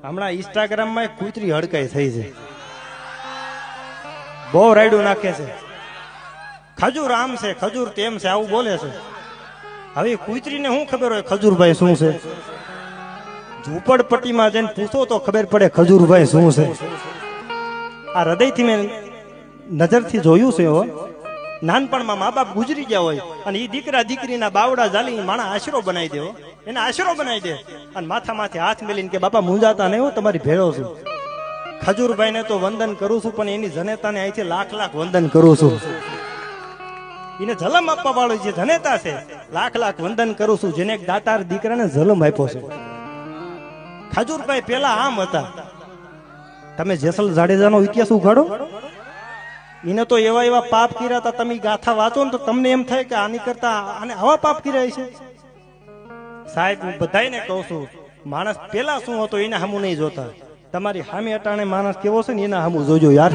હમણાં ઇન્સ્ટાગ્રામમાં એક કૂતરી હડકાઈ થઈ છે, બહુ રાયડું નાખે છે, ખજૂર આમ છે ખજૂર તેમ છે આવું બોલે છે. હવે કૂતરીને શું ખબર હોય ખજૂરભાઈ શું છે? ઝૂંપડપટ્ટીમાં જઈને પૂછો તો ખબર પડે ખજૂરભાઈ શું છે. આ હૃદયથી મેં નજરથી જોયું છે. નાનપણમાં મા બાપ ગુજરી ગયા હોય અને એ દીકરા દીકરીના બાવડા ઝાલી માણા આશરો બનાવી દેવો, એને આશરો બનાવી દે અને માથા માથે હાથ મેલીને કે બાપા મુંજાતા નહીં, હું તમારી ભેળો છું. ખજૂરભાઈને તો વંદન કરું છું, પણ એની જનેતાને અહીંથી લાખ લાખ વંદન કરું છું. એને જલમ આપવા વાળો જે જનેતા છે, લાખ લાખ વંદન કરું છું, જેને એક દાતાર દીકરાને જલમ આપ્યો છે. ખજૂરભાઈ પેલા આમ હતા. તમે જેસલ જાડેજાનો ઇતિહાસ ઉઘાડો, એને તો એવા એવા પાપ કર્યા હતા. તમે ગાથા વાંચો ને તો તમને એમ થાય કે આની કરતા આને આવા પાપ કર્યા છે. સાહેબ હું બધાને કહું છું, માણસ પેલા શું હતો એને સામું નહીં જોતા. તમારી સામે અટાણે માણસ કેવો છે ને એના સામું જોજો યાર.